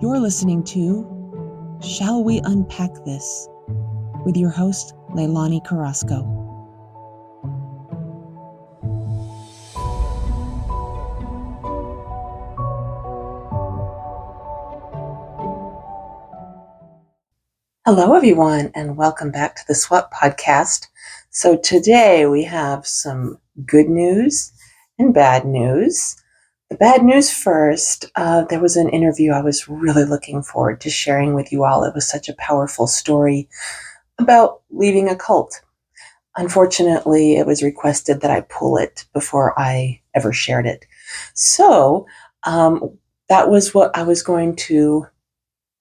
You're listening to Shall We Unpack This? With your host, Leilani Carrasco. Hello, everyone, and welcome back to the SWAT podcast. So today we have some good news and bad news. The bad news first, there was an interview I was really looking forward to sharing with you all. It was such a powerful story about leaving a cult. Unfortunately, it was requested that I pull it before I ever shared it. So that was what I was going to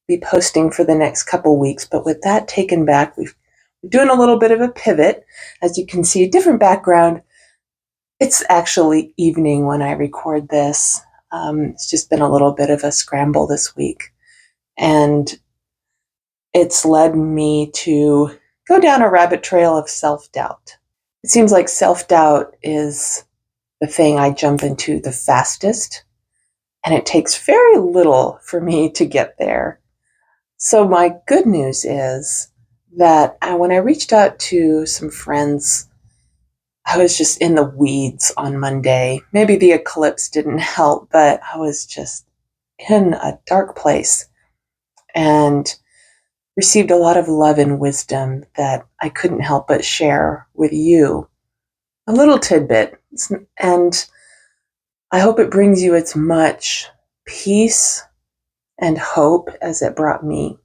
be posting for the next couple weeks. But with that taken back, we're doing a little bit of a pivot. As you can see, a different background. It's actually evening when I record this. It's just been a little bit of a scramble this week. And it's led me to go down a rabbit trail of self-doubt. It seems like self-doubt is the thing I jump into the fastest, and it takes very little for me to get there. So my good news is that when I reached out to some friends, I was just in the weeds on Monday. Maybe the eclipse didn't help, but I was just in a dark place and received a lot of love and wisdom that I couldn't help but share with you. A little tidbit, and I hope it brings you as much peace and hope as it brought me.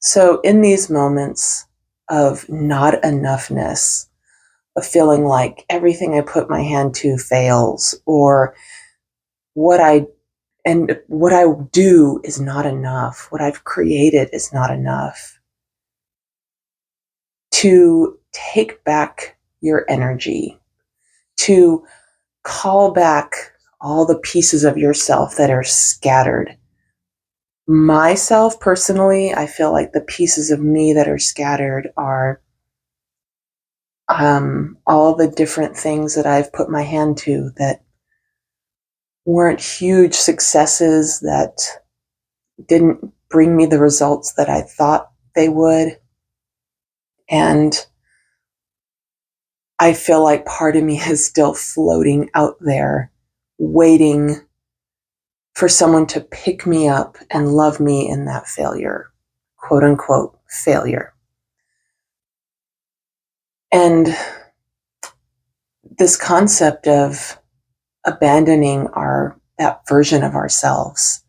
So in these moments of not enoughness, of feeling like everything I put my hand to fails, or what I do is not enough, what I've created is not enough, to take back your energy, to call back all the pieces of yourself that are scattered. Myself, personally, I feel like the pieces of me that are scattered are all the different things that I've put my hand to that weren't huge successes, that didn't bring me the results that I thought they would. And I feel like part of me is still floating out there, waiting for someone to pick me up and love me in that failure, quote unquote failure. And this concept of abandoning that version of ourselves,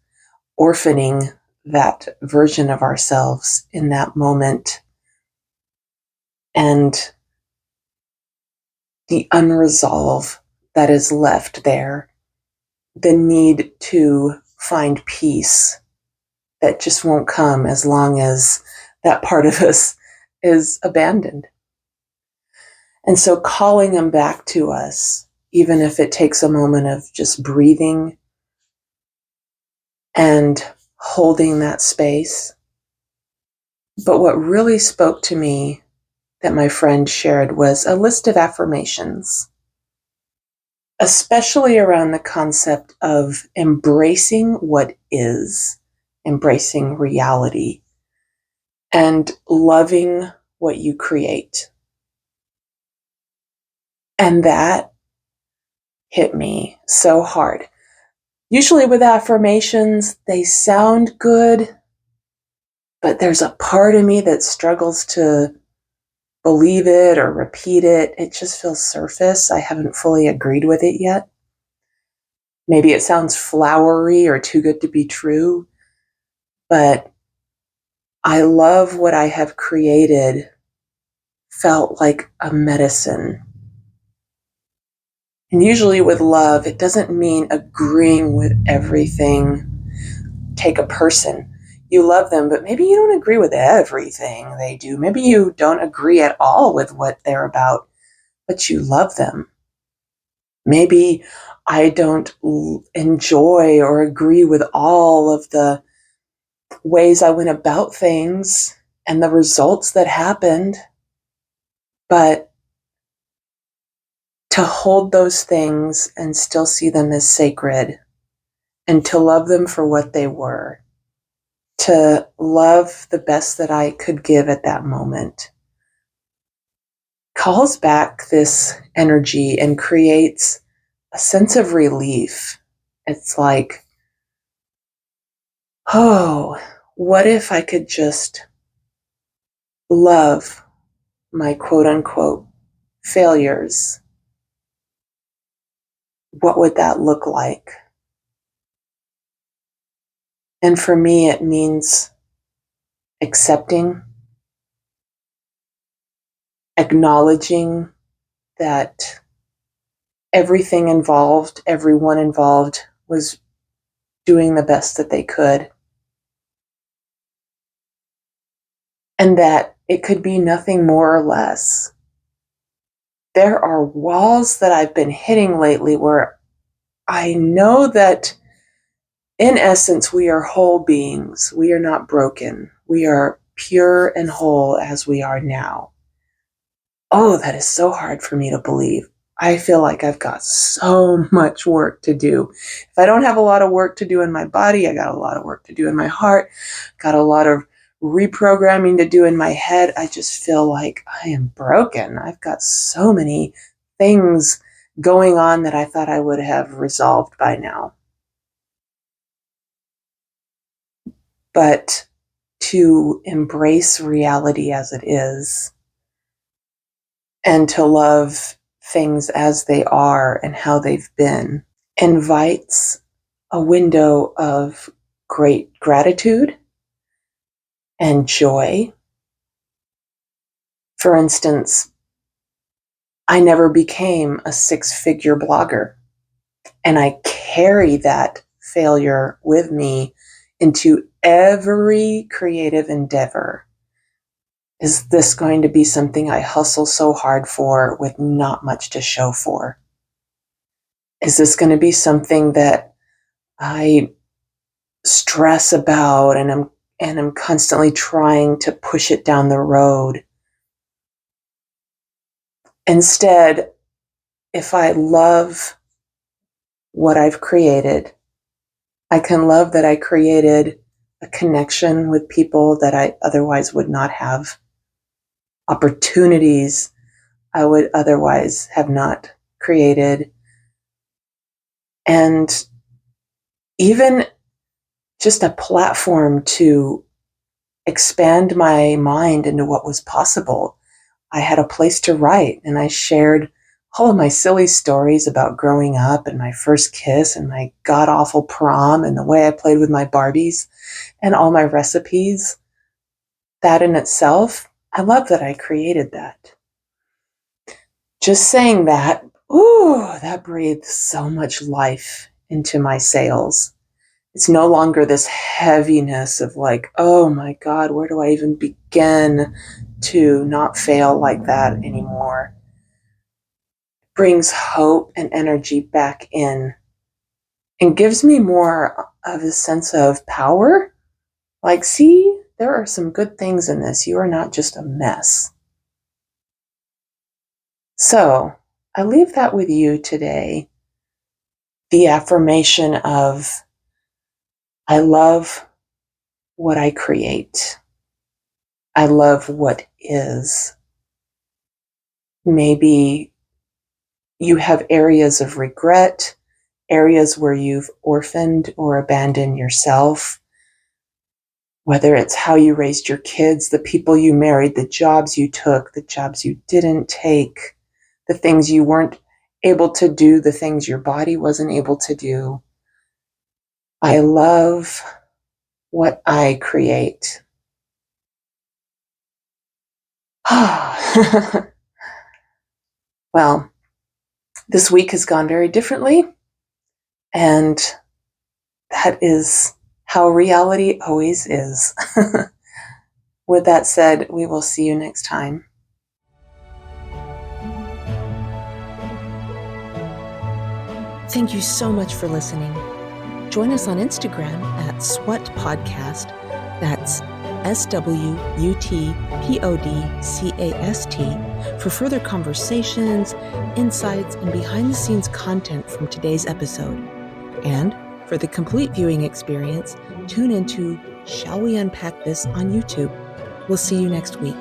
orphaning that version of ourselves in that moment, and the unresolved that is left there, the need to find peace that just won't come as long as that part of us is abandoned. And so calling them back to us, even if it takes a moment of just breathing and holding that space. But what really spoke to me that my friend shared was a list of affirmations, especially around the concept of embracing what is, embracing reality, and loving what you create. And that hit me so hard. Usually with affirmations, they sound good, but there's a part of me that struggles to believe it or repeat it. It just feels surface. I haven't fully agreed with it yet. Maybe it sounds flowery or too good to be true, but I love what I have created felt like a medicine. And usually with love, it doesn't mean agreeing with everything. Take a person. You love them, but maybe you don't agree with everything they do. Maybe you don't agree at all with what they're about, but you love them. Maybe I don't enjoy or agree with all of the ways I went about things and the results that happened, but to hold those things and still see them as sacred and to love them for what they were to love the best that I could give at that moment, calls back this energy and creates a sense of relief. It's like, oh, what if I could just love my quote unquote failures? What would that look like? And for me, it means accepting, acknowledging that everything involved, everyone involved was doing the best that they could. And that it could be nothing more or less. There are walls that I've been hitting lately where I know that in essence, we are whole beings. We are not broken. We are pure and whole as we are now. Oh, that is so hard for me to believe. I feel like I've got so much work to do. If I don't have a lot of work to do in my body, I got a lot of work to do in my heart, got a lot of reprogramming to do in my head. I just feel like I am broken. I've got so many things going on that I thought I would have resolved by now. But to embrace reality as it is and to love things as they are and how they've been invites a window of great gratitude and joy. For instance, I never became a six-figure blogger, and I carry that failure with me into every creative endeavor. Is this going to be something I hustle so hard for with not much to show for? Is this going to be something that I stress about and I'm constantly trying to push it down the road? Instead, if I love what I've created, I can love that I created a connection with people that I otherwise would not have, opportunities I would otherwise have not created, and even just a platform to expand my mind into what was possible. I had a place to write, and I shared all of my silly stories about growing up and my first kiss and my god-awful prom and the way I played with my Barbies and all my recipes. That in itself, I love that I created that. Just saying that, ooh, that breathes so much life into my sails. It's no longer this heaviness of like, oh my God, where do I even begin to not fail like that anymore? It brings hope and energy back in and gives me more of a sense of power. Like, see, there are some good things in this. You are not just a mess. So I leave that with you today. The affirmation of, I love what I create. I love what is. Maybe you have areas of regret, areas where you've orphaned or abandoned yourself, whether it's how you raised your kids, the people you married, the jobs you took, the jobs you didn't take, the things you weren't able to do, the things your body wasn't able to do. I love what I create. Well, this week has gone very differently, and that is how reality always is. With that said, we will see you next time. Thank you so much for listening. Join us on Instagram at SWUT Podcast. That's SWUTPODCAST for further conversations, insights, and behind-the-scenes content from today's episode. And For the complete viewing experience, tune into Shall We Unpack This on YouTube. We'll see you next week.